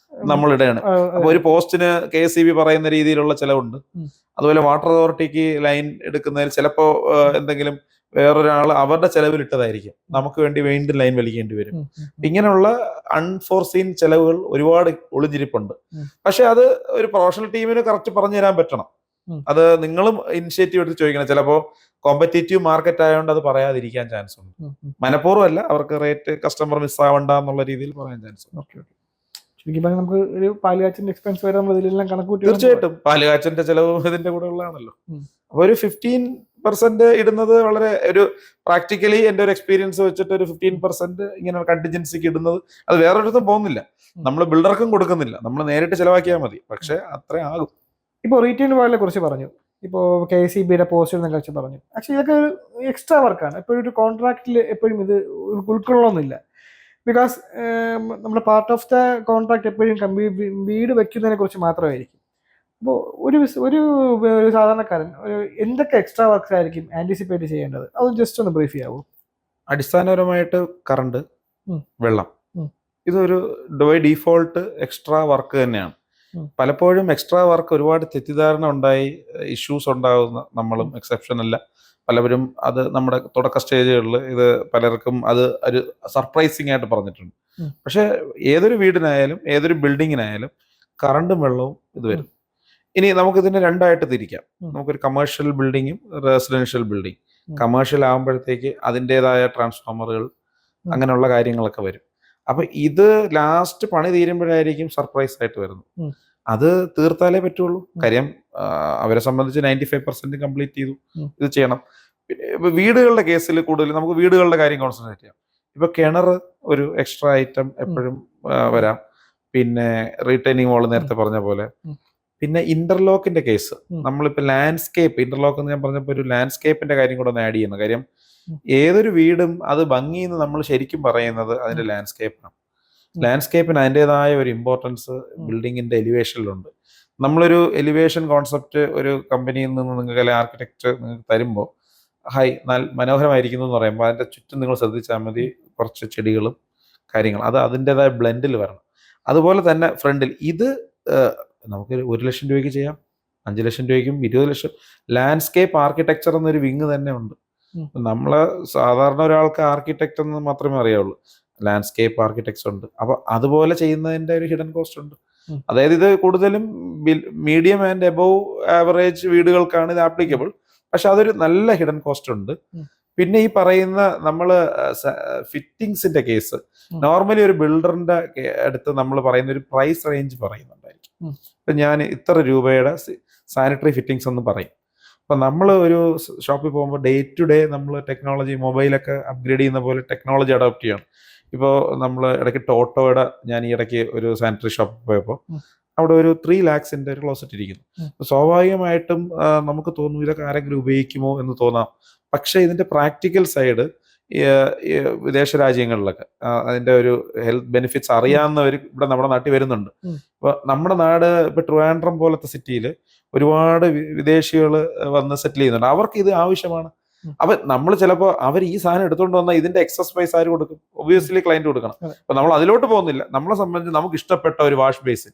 Speaker 1: നമ്മൾ ഇടയാണ്. അപ്പൊ ഒരു പോസ്റ്റിന് KSEB പറയുന്ന രീതിയിലുള്ള ചെലവുണ്ട്. അതുപോലെ വാട്ടർ അതോറിറ്റിക്ക് ലൈൻ എടുക്കുന്നതിൽ ചിലപ്പോ എന്തെങ്കിലും വേറൊരാൾ അവരുടെ ചെലവിൽ ഇട്ടതായിരിക്കും, നമുക്ക് വേണ്ടി വീണ്ടും ലൈൻ വലിക്കേണ്ടി വരും. ഇങ്ങനെയുള്ള അൺഫോർസീൻ ചെലവുകൾ ഒരുപാട് ഒളിഞ്ഞിരിപ്പുണ്ട്. പക്ഷെ അത് ഒരു പ്രൊഫഷണൽ ടീമിന് കറക്റ്റ് പറഞ്ഞു തരാൻ പറ്റണം. അത് നിങ്ങളും ഇനിഷ്യേറ്റീവ് എടുത്ത് ചോദിക്കണം. ചിലപ്പോ കോമ്പറ്റേറ്റീവ് മാർക്കറ്റ് ആയതുകൊണ്ട് അത് പറയാതിരിക്കാൻ ചാൻസ് ഉണ്ട്. മനഃപൂർവ്വം അല്ല, അവർക്ക് റേറ്റ് കസ്റ്റമർ മിസ് ആവണ്ട എന്നുള്ള രീതിയിൽ പറയാൻ ചാൻസ് ഉണ്ട്.
Speaker 2: ശരിക്കും പറഞ്ഞാൽ നമുക്ക് ഒരു പാലുകാച്ചിന്റെ എക്സ്പെൻസ് വരെ നമ്മൾ ഇതിലെല്ലാം കണക്ക് കൂട്ടി
Speaker 1: തീർച്ചയായിട്ടും പാലുകാച്ചന്റെ ചെലവും ഇതിന്റെ കൂടെ ഉള്ളതാണല്ലോ. അപ്പൊ ഒരു 15% ഇടുന്നത് വളരെ ഒരു പ്രാക്ടിക്കലി എന്റെ ഒരു എക്സ്പീരിയൻസ് വെച്ചിട്ട് ഒരു 15% ഇങ്ങനെ കണ്ടിജൻസിക്ക് ഇടുന്നത് അത് വേറൊരിടത്തും പോകുന്നില്ല. നമ്മൾ ബിൽഡർക്കും കൊടുക്കുന്നില്ല, നമ്മൾ നേരിട്ട് ചെലവാക്കിയാൽ മതി. പക്ഷെ അത്ര ആകും.
Speaker 2: ഇപ്പോൾ റീറ്റെയിൽ വാലിനെ കുറിച്ച് പറഞ്ഞു, ഇപ്പോൾ KCBയുടെ പോസ്റ്റ് എന്നൊക്കെ വെച്ച് പറഞ്ഞു. ആക്ച്വലി ഇതൊക്കെ ഒരു എക്സ്ട്രാ വർക്കാണ്. എപ്പോഴും ഒരു കോൺട്രാക്റ്റിൽ എപ്പോഴും ഇത് ഉൾക്കൊള്ളണമെന്നില്ല. ബിക്കോസ് നമ്മുടെ പാർട്ട് ഓഫ് ദ കോൺട്രാക്ട് എപ്പോഴും വീട് വെക്കുന്നതിനെ കുറിച്ച് മാത്രമായിരിക്കും. അപ്പോൾ ഒരു സാധാരണക്കാരൻ എന്തൊക്കെ എക്സ്ട്രാ വർക്ക്സ് ആയിരിക്കും ആന്റിസിപ്പേറ്റ് ചെയ്യേണ്ടത്? അത് ജസ്റ്റ് ഒന്ന് ബ്രീഫ് ചെയ്യാവോ?
Speaker 1: അടിസ്ഥാനപരമായിട്ട് കറണ്ട്, വെള്ളം,
Speaker 2: ഉം.
Speaker 1: ഇതൊരു ബൈ ഡീഫോൾട്ട് എക്സ്ട്രാ വർക്ക് തന്നെയാണ്. പലപ്പോഴും എക്സ്ട്രാ വർക്ക് ഒരുപാട് തെറ്റിദ്ധാരണ ഉണ്ടായി ഇഷ്യൂസ് ഉണ്ടാകുന്ന നമ്മളും എക്സെപ്ഷൻ അല്ല. പലവരും അത് നമ്മുടെ തുടക്ക സ്റ്റേജുകളിൽ ഇത് പലർക്കും അത് ഒരു സർപ്രൈസിങ് ആയിട്ട് പറഞ്ഞിട്ടുണ്ട്. പക്ഷെ ഏതൊരു വീടിനായാലും ഏതൊരു ബിൽഡിങ്ങിനായാലും കറണ്ടും വെള്ളവും ഇത് വരും. ഇനി നമുക്കിതിനെ രണ്ടായിട്ട് തിരിക്കാം. നമുക്കൊരു കമേഴ്ഷ്യൽ ബിൽഡിങ്ങും റെസിഡൻഷ്യൽ ബിൽഡിംഗ്. കമേഴ്ഷ്യൽ ആകുമ്പോഴത്തേക്ക് അതിൻ്റെതായ ട്രാൻസ്ഫോമറുകൾ അങ്ങനെയുള്ള കാര്യങ്ങളൊക്കെ വരും. അപ്പൊ ഇത് ലാസ്റ്റ് പണി തീരുമ്പോഴായിരിക്കും സർപ്രൈസ് ആയിട്ട് വരുന്നത്. അത് തീർത്താലേ പറ്റുള്ളൂ. കാര്യം അവരെ സംബന്ധിച്ച് 95% കംപ്ലീറ്റ് ചെയ്തു, ഇത് ചെയ്യണം. പിന്നെ ഇപ്പൊ വീടുകളുടെ കേസിൽ കൂടുതൽ നമുക്ക് വീടുകളുടെ കാര്യം കോൺസെൻട്രേറ്റ് ചെയ്യാം. ഇപ്പൊ കിണർ ഒരു എക്സ്ട്രാ ഐറ്റം എപ്പോഴും വരാം. പിന്നെ റീറ്റൈനിങ് വാൾ നേരത്തെ പറഞ്ഞ പോലെ. പിന്നെ ഇന്റർലോക്കിന്റെ കേസ്, നമ്മളിപ്പോ ലാൻഡ്സ്കേപ്പ് ഇന്റർലോക്ക് എന്ന് ഞാൻ പറഞ്ഞപ്പോൾ ഒരു ലാൻഡ്സ്കേപ്പിന്റെ കാര്യം കൂടെ ഒന്ന് ആഡ് ചെയ്യുന്നു. കാര്യം ഏതൊരു വീടും അത് ഭംഗി എന്ന് നമ്മൾ ശരിക്കും പറയുന്നത് അതിന്റെ ലാൻഡ്സ്കേപ്പാണ്. ലാൻഡ്സ്കേപ്പിന് അതിൻ്റെതായ ഒരു ഇമ്പോർട്ടൻസ് ബിൽഡിങ്ങിന്റെ എലിവേഷനിലുണ്ട്. നമ്മളൊരു എലിവേഷൻ കോൺസെപ്റ്റ് ഒരു കമ്പനിയിൽ നിന്ന് നിങ്ങൾക്ക് അല്ലെങ്കിൽ ആർക്കിടെക്ചർ നിങ്ങൾക്ക് തരുമ്പോൾ മനോഹരമായിരിക്കുന്നു എന്ന് പറയുമ്പോൾ അതിന്റെ ചുറ്റും നിങ്ങൾ ശ്രദ്ധിച്ചാൽ മതി കുറച്ച് ചെടികളും കാര്യങ്ങളും, അത് അതിൻ്റെതായ ബ്ലെൻഡിൽ വരണം. അതുപോലെ തന്നെ ഫ്രണ്ടിൽ ഇത് നമുക്ക് 1 ലക്ഷം രൂപയ്ക്ക് ചെയ്യാം, 5 ലക്ഷം രൂപയ്ക്കും 20 ലക്ഷം. ലാൻഡ്സ്കേപ്പ് ആർക്കിടെക്ചർ എന്നൊരു വിങ് തന്നെ ഉണ്ട്. നമ്മള് സാധാരണ ഒരാൾക്ക് ആർക്കിടെക്ട് എന്ന് മാത്രമേ അറിയാവുള്ളൂ, ലാൻഡ്സ്കേപ്പ് ആർക്കിടെക്ട്സ് ഉണ്ട്. അപ്പൊ അതുപോലെ ചെയ്യുന്നതിന്റെ ഒരു ഹിഡൻ കോസ്റ്റ് ഉണ്ട്. അതായത് ഇത് കൂടുതലും മീഡിയം ആൻഡ് എബോവ് ആവറേജ് വീടുകൾക്കാണ് ഇത് ആപ്ലിക്കബിൾ. പക്ഷെ അതൊരു നല്ല ഹിഡൻ കോസ്റ്റ് ഉണ്ട്. പിന്നെ ഈ പറയുന്ന നമ്മള് ഫിറ്റിങ്സിന്റെ കേസ് നോർമലി ഒരു ബിൽഡറിന്റെ അടുത്ത് നമ്മൾ പറയുന്ന ഒരു പ്രൈസ് റേഞ്ച് പറയുന്നുണ്ടായിരിക്കും. ഇപ്പൊ ഞാൻ ഇത്ര രൂപയുടെ സാനിറ്ററി ഫിറ്റിങ്സ് എന്ന് പറയും. അപ്പൊ നമ്മൾ ഒരു ഷോപ്പിൽ പോകുമ്പോൾ ഡേ ടു ഡേ നമ്മൾ ടെക്നോളജി മൊബൈലൊക്കെ അപ്ഗ്രേഡ് ചെയ്യുന്ന പോലെ ടെക്നോളജി അഡോപ്റ്റ് ചെയ്യണം. ഇപ്പോൾ നമ്മൾ ഇടയ്ക്ക് ടോട്ടോയുടെ ഞാൻ ഈ ഇടയ്ക്ക് ഒരു സാനിറ്ററി ഷോപ്പിൽ പോയപ്പോൾ അവിടെ ഒരു 3 lakhs-ന്റെ ഒരു ക്ലോസറ്റ് ഇരിക്കുന്നു. സ്വാഭാവികമായിട്ടും നമുക്ക് തോന്നും ഇതൊക്കെ ആരെങ്കിലും ഉപയോഗിക്കുമോ എന്ന് തോന്നാം. പക്ഷെ ഇതിന്റെ പ്രാക്ടിക്കൽ സൈഡ് വിദേശ രാജ്യങ്ങളിലൊക്കെ അതിന്റെ ഒരു ഹെൽത്ത് ബെനിഫിറ്റ്സ് അറിയാവുന്നവർ ഇവിടെ നമ്മുടെ നാട്ടിൽ വരുന്നുണ്ട്. ഇപ്പൊ നമ്മുടെ നാട് ഇപ്പൊ ട്രിവാൻഡ്രം പോലത്തെ സിറ്റിയിൽ ഒരുപാട് വിദേശികൾ വന്ന് സെറ്റിൽ ചെയ്യുന്നുണ്ട്. അവർക്ക് ഇത് ആവശ്യമാണ്. അപ്പൊ നമ്മൾ ചിലപ്പോൾ അവർ ഈ സാധനം എടുത്തുകൊണ്ട് വന്നാൽ ഇതിന്റെ എക്സസ് പൈസ ആര് കൊടുക്കും? ഒബ്വിയസ്ലി ക്ലയന്റ് കൊടുക്കണം. അപ്പൊ നമ്മൾ അതിലോട്ട് പോകുന്നില്ല. നമ്മളെ സംബന്ധിച്ച് നമുക്ക് ഇഷ്ടപ്പെട്ട ഒരു വാഷ് ബേസിൻ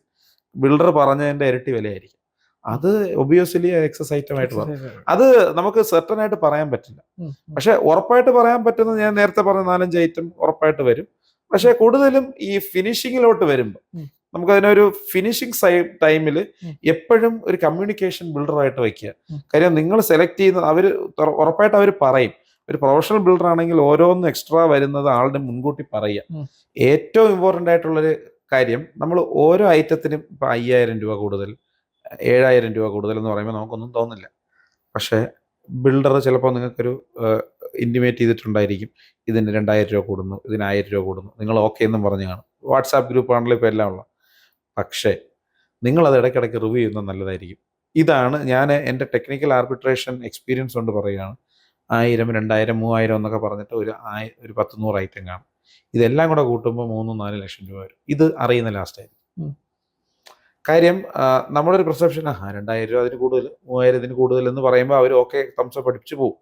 Speaker 1: ബിൽഡർ പറഞ്ഞതിന്റെ ഇരട്ടി വിലയായിരിക്കും. അത് ഒബ്വിയസ്ലി എക്സസ് ഐറ്റം ആയിട്ട് വരും. അത് നമുക്ക് സെർട്ടൻ ആയിട്ട് പറയാൻ പറ്റില്ല. പക്ഷെ ഉറപ്പായിട്ട് പറയാൻ പറ്റുന്നത് ഞാൻ നേരത്തെ പറഞ്ഞ 4-5 ഐറ്റം ഉറപ്പായിട്ട് വരും. പക്ഷെ കൂടുതലും ഈ ഫിനിഷിങ്ങിലോട്ട് വരുമ്പോൾ നമുക്ക് അതിനൊരു ഫിനിഷിംഗ് ടൈമിൽ എപ്പോഴും ഒരു കമ്മ്യൂണിക്കേഷൻ ബിൽഡറായിട്ട് വയ്ക്കുക. കാര്യം നിങ്ങൾ സെലക്ട് ചെയ്യുന്നത് അവർ ഉറപ്പായിട്ട് അവർ പറയും. ഒരു പ്രൊഫഷണൽ ബിൽഡർ ആണെങ്കിൽ ഓരോന്നും എക്സ്ട്രാ വരുന്നത് ആളുടെ മുൻകൂട്ടി പറയുക. ഏറ്റവും ഇമ്പോർട്ടൻ്റ് ആയിട്ടുള്ളൊരു കാര്യം, നമ്മൾ ഓരോ ഐറ്റത്തിനും ഇപ്പം 5000 രൂപ കൂടുതൽ 7000 രൂപ കൂടുതൽ എന്ന് പറയുമ്പോൾ നമുക്കൊന്നും തോന്നില്ല. പക്ഷേ ബിൽഡർ ചിലപ്പോൾ നിങ്ങൾക്കൊരു ഇൻറ്റിമേറ്റ് ചെയ്തിട്ടുണ്ടായിരിക്കും, ഇതിന് 2000 രൂപ കൂടുന്നു, ഇതിന് 1000 രൂപ കൂടുന്നു, നിങ്ങൾ ഓക്കെ എന്നും പറഞ്ഞു കാണും. വാട്സാപ്പ് ഗ്രൂപ്പ് ആണല്ലോ ഇപ്പോൾ എല്ലാം ഉള്ള. പക്ഷേ നിങ്ങളത് ഇടയ്ക്കിടയ്ക്ക് റിവ്യൂ ചെയ്യുന്നത് നല്ലതായിരിക്കും. ഇതാണ് ഞാൻ എൻ്റെ ടെക്നിക്കൽ ആർബിട്രേഷൻ എക്സ്പീരിയൻസ് കൊണ്ട് പറയുകയാണ്. 1000, 2000, 3000 എന്നൊക്കെ പറഞ്ഞിട്ട് ഒരു 10-100 ഐറ്റം കാണും. ഇതെല്ലാം കൂടെ കൂട്ടുമ്പോൾ 3-4 ലക്ഷം രൂപ വരും. ഇത് അറിയുന്ന ലാസ്റ്റ് ആയിരിക്കും. കാര്യം നമ്മളൊരു പെർസെപ്ഷൻ 2000 രൂപ അതിന് കൂടുതൽ, 3000 ഇതിന് കൂടുതൽ എന്ന് പറയുമ്പോൾ അവർ ഓക്കെ തംസപ്പ് പഠിപ്പിച്ച് പോകും.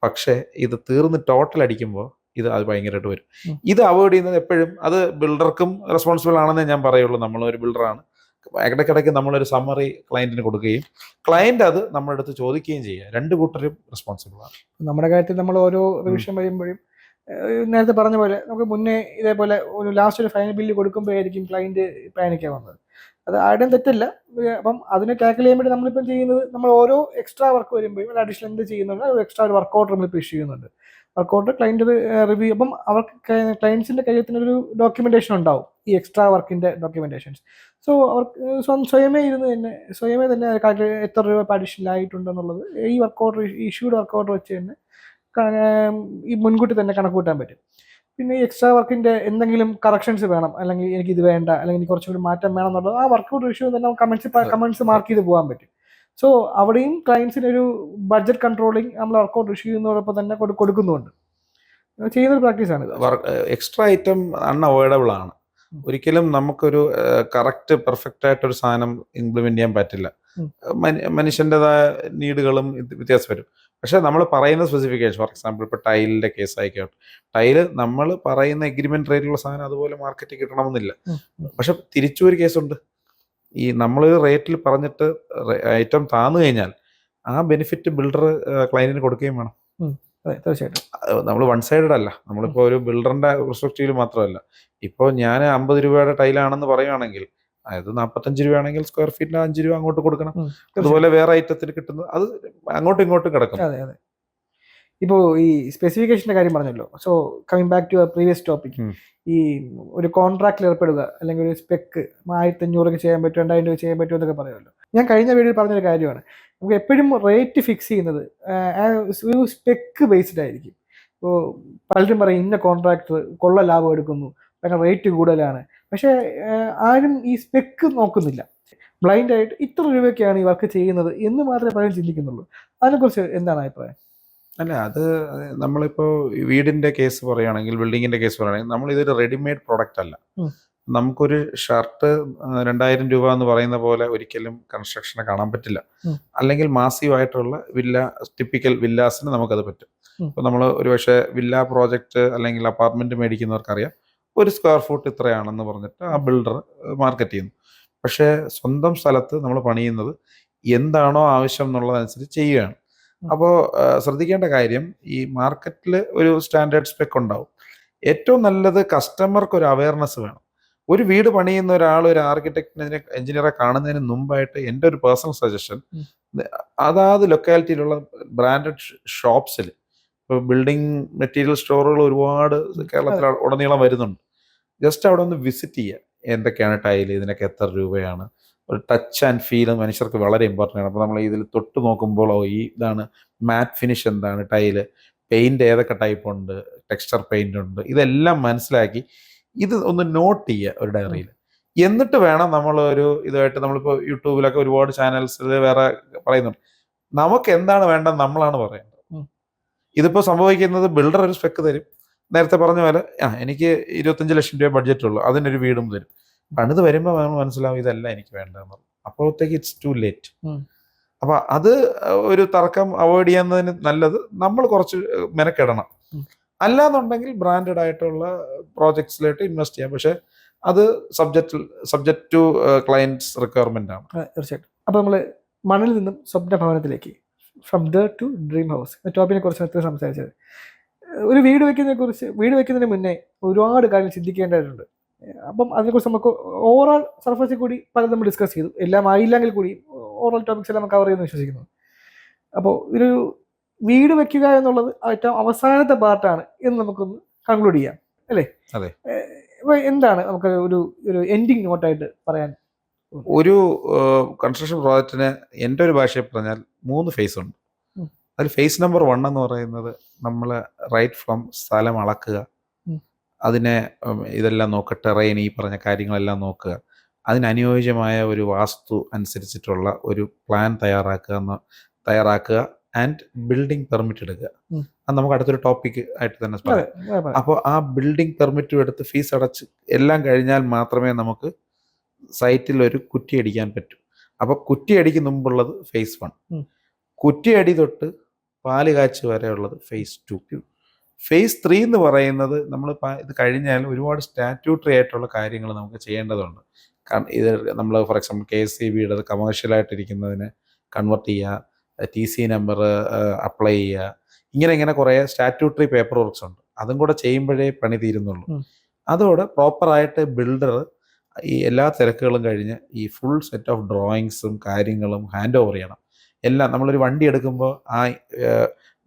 Speaker 1: പക്ഷേ ഇത് തീർന്ന് ടോട്ടൽ അടിക്കുമ്പോൾ അത് ഭയങ്കരമായിട്ട് വരും. ഇത് അവോയ്ഡ് ചെയ്യുന്നത് എപ്പോഴും അത് ബിൽഡർക്കും റെസ്പോൺസിബിൾ ആണെന്നേ ഞാൻ പറയുള്ളൂ. നമ്മളൊരു ബിൽഡറാണ്. ഇടയ്ക്കിടയ്ക്ക് നമ്മളൊരു സമ്മറി ക്ലയന്റിന് കൊടുക്കുകയും ക്ലയന്റ് അത് നമ്മുടെ അടുത്ത് ചോദിക്കുകയും ചെയ്യുക. 2 കൂട്ടരും റെസ്പോൺസിബിൾ ആണ്.
Speaker 2: നമ്മുടെ കാര്യത്തിൽ നമ്മൾ ഓരോ റിവിഷൻ വരുമ്പോഴും നേരത്തെ പറഞ്ഞ പോലെ നമുക്ക് മുന്നേ ഇതേപോലെ ഒരു ലാസ്റ്റ് ഒരു ഫൈനൽ ബില്ല് കൊടുക്കുമ്പോഴായിരിക്കും ക്ലയന്റ് പാനിക്കാൻ വന്നത്. അത് ആരുടെയും തെറ്റല്ല. അപ്പം അതിനെ ടാക്കിൾ ചെയ്യാൻ വേണ്ടി നമ്മളിപ്പം ചെയ്യുന്നത്, നമ്മൾ ഓരോ എക്സ്ട്രാ വർക്ക് വരുമ്പോഴും അഡീഷണൽ എന്ത് ചെയ്യുന്നുണ്ട് എക്സ്ട്രാ ഒരു വർക്ക് ഓർഡർ നമ്മളിപ്പോൾ ഇഷ്യൂ ചെയ്യുന്നുണ്ട്. വർക്ക് ഓർഡർ ക്ലയൻറ്റ് റിവ്യൂ, അപ്പം അവർക്ക് ക്ലയൻസിൻ്റെ കയ്യത്തിനൊരു ഡോക്യുമെൻറ്റേഷൻ ഉണ്ടാവും, ഈ എക്സ്ട്രാ വർക്കിൻ്റെ ഡോക്യുമെൻറ്റേഷൻസ്. സോ അവർക്ക് സ്വയമേ തന്നെ എത്ര രൂപ അഡീഷണൽ ആയിട്ടുണ്ടെന്നുള്ളത് ഈ work order, issued work order വെച്ച് തന്നെ ഈ മുൻകൂട്ടി തന്നെ കണക്ക് കൂട്ടാൻ പറ്റും. പിന്നെ ഈ എക്സ്ട്രാ വർക്കിൻ്റെ എന്തെങ്കിലും കറക്ഷൻസ് വേണം, അല്ലെങ്കിൽ എനിക്ക് ഇത് വേണ്ട, അല്ലെങ്കിൽ എനിക്ക് കുറച്ചും കൂടി മാറ്റം വേണം എന്നുള്ളത് ആ വർക്ക് ഓർഡർ ഇഷ്യൂ തന്നെ കമൻസ് മാർക്ക് ചെയ്ത് പോകാൻ പറ്റും. സോ അവിടെയും ക്ലയൻസിനൊരു ബഡ്ജറ്റ് കൺട്രോളിങ് നമ്മൾ വർക്ക് ഔട്ട് ഇഷ്യൂ ചെയ്യുന്നതോടൊപ്പം തന്നെ കൊടുക്കുന്നുണ്ട്. ചെയ്യുന്നൊരു പ്രാക്ടീസാണ് ഇത്.
Speaker 1: എക്സ്ട്രാ ഐറ്റം അൺഅവോയ്ഡബിൾ ആണ്. ഒരിക്കലും നമുക്കൊരു കറക്റ്റ് പെർഫെക്റ്റ് ആയിട്ടൊരു സാധനം ഇംപ്ലിമെന്റ് ചെയ്യാൻ പറ്റില്ല. മനുഷ്യൻ്റെതായ നീഡുകളും വ്യത്യാസം വരും. പക്ഷെ നമ്മൾ പറയുന്ന സ്പെസിഫിക്കേഷൻ, ഫോർ എക്സാമ്പിൾ ഇപ്പോൾ ടൈലിന്റെ കേസ് ആയിക്കോട്ടെ, ടൈല് നമ്മൾ പറയുന്ന എഗ്രിമെന്റ് റേറ്റിലുള്ള സാധനം അതുപോലെ മാർക്കറ്റിൽ കിട്ടണമെന്നില്ല. പക്ഷെ തിരിച്ചു ഒരു കേസുണ്ട്. ഈ നമ്മൾ റേറ്റിൽ പറഞ്ഞിട്ട് ഐറ്റം താന്നു കഴിഞ്ഞാൽ ആ ബെനിഫിറ്റ് ബിൽഡർ ക്ലയന്റിന് കൊടുക്കുകയും വേണം.
Speaker 2: തീർച്ചയായിട്ടും
Speaker 1: നമ്മൾ വൺ സൈഡഡ് അല്ല. നമ്മളിപ്പോൾ ഒരു ബിൽഡറിന്റെ പെർസ്പെക്റ്റീവിൽ മാത്രമല്ല. ഇപ്പോൾ ഞാൻ 50 രൂപയുടെ ടൈലാണെന്ന് പറയുകയാണെങ്കിൽ, അതായത് 45 രൂപയാണെങ്കിൽ സ്ക്വയർ ഫീറ്റിന് 5 രൂപ അങ്ങോട്ട് കൊടുക്കണം. അതുപോലെ വേറെ ഐറ്റത്തിന് കിട്ടുന്നത് അത് അങ്ങോട്ടും ഇങ്ങോട്ടും കിടക്കും.
Speaker 2: അതെ അതെ. ഇപ്പോൾ ഈ സ്പെസിഫിക്കേഷൻ്റെ കാര്യം പറഞ്ഞല്ലോ. So coming back to previous topic, ഈ ഒരു കോൺട്രാക്റ്റിൽ ഏർപ്പെടുക, അല്ലെങ്കിൽ ഒരു സ്പെക്ക് 1500 ചെയ്യാൻ പറ്റും, 2000 രൂപ ചെയ്യാൻ പറ്റും എന്നൊക്കെ പറയുമല്ലോ. ഞാൻ കഴിഞ്ഞ വീഡിയോയിൽ പറഞ്ഞൊരു കാര്യമാണ്, നമുക്ക് എപ്പോഴും റേറ്റ് ഫിക്സ് ചെയ്യുന്നത് ഒരു സ്പെക്ക് ബേസ്ഡ് ആയിരിക്കും. ഇപ്പോൾ പലരും പറയും ഇന്ന കോൺട്രാക്ടർ കൊള്ള ലാഭം എടുക്കുന്നു, കാരണം റേറ്റ് കൂടുതലാണ്. പക്ഷേ ആരും ഈ സ്പെക്ക് നോക്കുന്നില്ല. ബ്ലൈൻഡായിട്ട് ഇത്ര രൂപയ്ക്കാണ് ഈ വർക്ക് ചെയ്യുന്നത് എന്ന് മാത്രമേ പലരും ചിന്തിക്കുന്നുള്ളൂ. അതിനെക്കുറിച്ച് എന്താണ് അഭിപ്രായം?
Speaker 1: അല്ല, അത് നമ്മളിപ്പോൾ വീടിന്റെ കേസ് പറയുകയാണെങ്കിൽ, ബിൽഡിങ്ങിന്റെ കേസ് പറയുകയാണെങ്കിൽ, നമ്മൾ ഇതൊരു റെഡിമെയ്ഡ് പ്രോഡക്റ്റ് അല്ല. നമുക്കൊരു ഷർട്ട് 2000 രൂപ എന്ന് പറയുന്ന പോലെ ഒരിക്കലും കൺസ്ട്രക്ഷനെ കാണാൻ പറ്റില്ല. അല്ലെങ്കിൽ മാസീവ് ആയിട്ടുള്ള ടിപ്പിക്കൽ വില്ലാസിന് നമുക്കത് പറ്റും. ഇപ്പൊ നമ്മൾ ഒരു പക്ഷേ വില്ല പ്രോജക്റ്റ് അല്ലെങ്കിൽ അപ്പാർട്ട്മെന്റ് മേടിക്കുന്നവർക്കറിയാം ഒരു സ്ക്വയർ ഫൂട്ട് ഇത്രയാണെന്ന് പറഞ്ഞിട്ട് ആ ബിൽഡർ മാർക്കറ്റ് ചെയ്യുന്നു. പക്ഷേ സ്വന്തം സ്ഥലത്ത് നമ്മൾ പണിയുന്നത് എന്താണോ ആവശ്യം എന്നുള്ളതനുസരിച്ച് ചെയ്യുകയാണ്. അപ്പോൾ ശ്രദ്ധിക്കേണ്ട കാര്യം, ഈ മാർക്കറ്റിൽ ഒരു സ്റ്റാൻഡേർഡ് സ്പെക്ക് ഉണ്ടാവും. ഏറ്റവും നല്ലത് കസ്റ്റമർക്ക് ഒരു അവയർനെസ് വേണം. ഒരു വീട് പണിയുന്ന ഒരാൾ ഒരു ആർക്കിടെക്റ്റിനെ എഞ്ചിനീയറെ കാണുന്നതിന് മുമ്പായിട്ട് എൻ്റെ ഒരു പേഴ്സണൽ സജഷൻ, അതാത് ലൊക്കാലിറ്റിയിലുള്ള ബ്രാൻഡഡ് ഷോപ്സിൽ, ഇപ്പോൾ ബിൽഡിംഗ് മെറ്റീരിയൽ സ്റ്റോറുകൾ ഒരുപാട് കേരളത്തിൽ ഉടനീളം വരുന്നുണ്ട്. ജസ്റ്റ് അവിടെ ഒന്ന് വിസിറ്റ് ചെയ്യുക. എന്തൊക്കെയാണ് ടൈല്, ഇതിനൊക്കെ എത്ര രൂപയാണ്, ഒരു ടച്ച് ആൻഡ് ഫീൽ മനുഷ്യർക്ക് വളരെ ഇമ്പോർട്ടൻ്റ് ആണ്. അപ്പോൾ നമ്മൾ ഇതിൽ തൊട്ട് നോക്കുമ്പോൾ ഈ ഇതാണ് മാറ്റ് ഫിനിഷ്, എന്താണ് ടൈല്, പെയിൻറ് ഏതൊക്കെ ടൈപ്പ് ഉണ്ട്, ടെക്സ്ചർ പെയിൻ്റ് ഉണ്ട്, ഇതെല്ലാം മനസ്സിലാക്കി ഇത് ഒന്ന് നോട്ട് ചെയ്യുക ഒരു ഡയറിയിൽ. എന്നിട്ട് വേണം നമ്മൾ ഒരു ഇതായിട്ട്, നമ്മളിപ്പോൾ യൂട്യൂബിലൊക്കെ ഒരുപാട് ചാനൽസിൽ വേറെ പറയുന്നുണ്ട്, നമുക്ക് എന്താണ് വേണ്ടത് നമ്മളാണ് പറയേണ്ടത്. ഇതിപ്പോൾ സംഭവിക്കുന്നത്, ബിൽഡർ ഒരു സ്പെക്ക് തരും, നേരത്തെ പറഞ്ഞ പോലെ എനിക്ക് 25 ലക്ഷം രൂപ ബഡ്ജറ്റ് ഉള്ളൂ, അതിനൊരു വീടും തരും. പണിത് വരുമ്പോൾ നമ്മൾ മനസ്സിലാവും ഇതല്ല എനിക്ക് വേണ്ടതെന്ന്. അപ്പോഴത്തേക്ക് ഇറ്റ്സ് ടു ലേറ്റ്. അപ്പൊ അത് ഒരു തർക്കം അവോയ്ഡ് ചെയ്യുന്നതിന് നല്ലത് നമ്മൾ കുറച്ച് മെനക്കെടണം. അല്ലാന്നുണ്ടെങ്കിൽ ബ്രാൻഡഡ് ആയിട്ടുള്ള പ്രോജക്ട്സിലായിട്ട് ഇൻവെസ്റ്റ് ചെയ്യാം. പക്ഷെ അത് സബ്ജക്ട് ടു ക്ലയൻറ്റ്സ് റിക്വയർമെന്റ് ആണ്.
Speaker 2: തീർച്ചയായിട്ടും. അപ്പൊ നമ്മൾ മണ്ണിൽ നിന്നും സ്വപ്ന ഭവനത്തിലേക്ക്, from dirt to dream house എന്ന ടോപ്പിനെ കുറിച്ച് സംസാരിച്ചത്. ഒരു വീട് വെക്കുന്നതിന് മുന്നേ ഒരുപാട് കാര്യങ്ങൾ ചിന്തിക്കേണ്ടതായിട്ടുണ്ട്. അപ്പം അതിനെക്കുറിച്ച് നമുക്ക് ഓവറോൾ സർഫസിൽ കൂടി പലതും നമ്മൾ ഡിസ്കസ് ചെയ്തു. എല്ലാം ആയില്ലെങ്കിൽ കൂടി ഓവറോൾ ടോപ്പിക്സ് എല്ലാം നമുക്ക് കവർ ചെയ്യുമെന്ന് വിശ്വസിക്കുന്നു. അപ്പോൾ ഒരു വീട് വെക്കുക എന്നുള്ളത് ഏറ്റവും അവസാനത്തെ പാർട്ടാണ് എന്ന് നമുക്കൊന്ന് കൺക്ലൂഡ് ചെയ്യാം, അല്ലേ?
Speaker 1: അതെ.
Speaker 2: എന്താണ് നമുക്ക് ഒരു എൻഡിങ് നോട്ടായിട്ട് പറയാൻ?
Speaker 1: ഒരു കൺസ്ട്രക്ഷൻ പ്രോജക്റ്റിന് എൻ്റെ ഒരു ഭാഷയിൽ പറഞ്ഞാൽ 3 ഫേസ് ഉണ്ട്. അതിൽ ഫേസ് നമ്പർ 1 എന്ന് പറയുന്നത് നമ്മൾ റൈറ്റ് ഫ്രം സ്ഥലം അളക്കുക, അതിനെ ഇതെല്ലാം നോക്കുക, ടെറൈൻ, ഈ പറഞ്ഞ കാര്യങ്ങളെല്ലാം നോക്കുക, അതിനനുയോജ്യമായ ഒരു വാസ്തു അനുസരിച്ചിട്ടുള്ള ഒരു പ്ലാൻ തയ്യാറാക്കുക ആൻഡ് ബിൽഡിംഗ് പെർമിറ്റ് എടുക്കുക. അത് നമുക്ക് അടുത്തൊരു ടോപ്പിക് ആയിട്ട് തന്നെ പറയാം. അപ്പോൾ ആ ബിൽഡിംഗ് പെർമിറ്റും എടുത്ത് ഫീസ് അടച്ച് എല്ലാം കഴിഞ്ഞാൽ മാത്രമേ നമുക്ക് സൈറ്റിൽ ഒരു കുറ്റിയടിക്കാൻ പറ്റൂ. അപ്പോൾ കുറ്റിയടിക്ക് മുമ്പുള്ളത് ഫേസ് 1. കുറ്റിയടി തൊട്ട് പാല് കാച്ച് വരെ ഉള്ളത് ഫേസ് 2. ഫേസ് 3 എന്ന് പറയുന്നത് നമ്മൾ ഇത് കഴിഞ്ഞാൽ ഒരുപാട് സ്റ്റാറ്റ്യൂട്ടറി ആയിട്ടുള്ള കാര്യങ്ങൾ നമുക്ക് ചെയ്യേണ്ടതുണ്ട്. കാരണം ഇത് നമ്മൾ ഫോർ എക്സാമ്പിൾ KSEBയുടെ കമേഴ്ഷ്യലായിട്ടിരിക്കുന്നതിന് കൺവെർട്ട് ചെയ്യുക, TC നമ്പർ അപ്ലൈ ചെയ്യുക, ഇങ്ങനെ കുറേ സ്റ്റാറ്റ്യൂട്ടറി പേപ്പർ വർക്ക്സ് ഉണ്ട്. അതും കൂടെ ചെയ്യുമ്പോഴേ പണി തീരുന്നുള്ളൂ. അതോടെ പ്രോപ്പറായിട്ട് ബിൽഡർ ഈ എല്ലാ തിരക്കുകളും കഴിഞ്ഞ് ഈ ഫുൾ സെറ്റ് ഓഫ് ഡ്രോയിങ്സും കാര്യങ്ങളും ഹാൻഡ് ഓവർ ചെയ്യണം. എല്ലാം നമ്മളൊരു വണ്ടി എടുക്കുമ്പോൾ ആ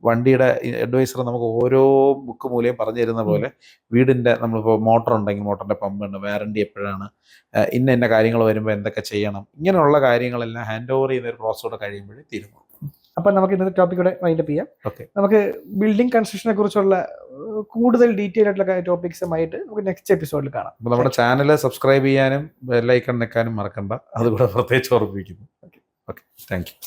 Speaker 1: വണ്ടിയുടെ അഡ്വൈസർ നമുക്ക് ഓരോ ബുക്ക് മൂലയും പറഞ്ഞു തരുന്ന പോലെ വീടിൻ്റെ നമ്മളിപ്പോൾ മോട്ടർ ഉണ്ടെങ്കിൽ മോട്ടറിൻ്റെ പമ്പ് ഉണ്ട്, വാറണ്ടി എപ്പോഴാണ്, ഇന്ന കാര്യങ്ങൾ വരുമ്പോൾ എന്തൊക്കെ ചെയ്യണം, ഇങ്ങനെയുള്ള കാര്യങ്ങളെല്ലാം ഹാൻഡ് ഓവർ ചെയ്യുന്ന ഒരു പ്രോസസ്സോടെ കഴിയുമ്പോഴേ തീരുന്നു.
Speaker 2: അപ്പം നമുക്ക് ഇന്നത്തെ ടോപ്പിക്കൂടെ വൈൻഡപ്പ് ചെയ്യാം.
Speaker 1: ഓക്കെ,
Speaker 2: നമുക്ക് ബിൽഡിംഗ് കൺസ്ട്രക്ഷനെ കുറിച്ചുള്ള കൂടുതൽ ഡീറ്റെയിൽ ആയിട്ടുള്ള ടോപ്പിക്സുമായിട്ട് നമുക്ക് നെക്സ്റ്റ് എപ്പിസോഡിൽ കാണാം.
Speaker 1: അപ്പോൾ നമ്മുടെ ചാനൽ സബ്സ്ക്രൈബ് ചെയ്യാനും ബെല്ലൈക്കൺ നിൽക്കാനും മറക്കണ്ട, അതുകൂടെ പ്രത്യേകിച്ച് ഓർമ്മിപ്പിക്കുന്നു. Okay, thank you.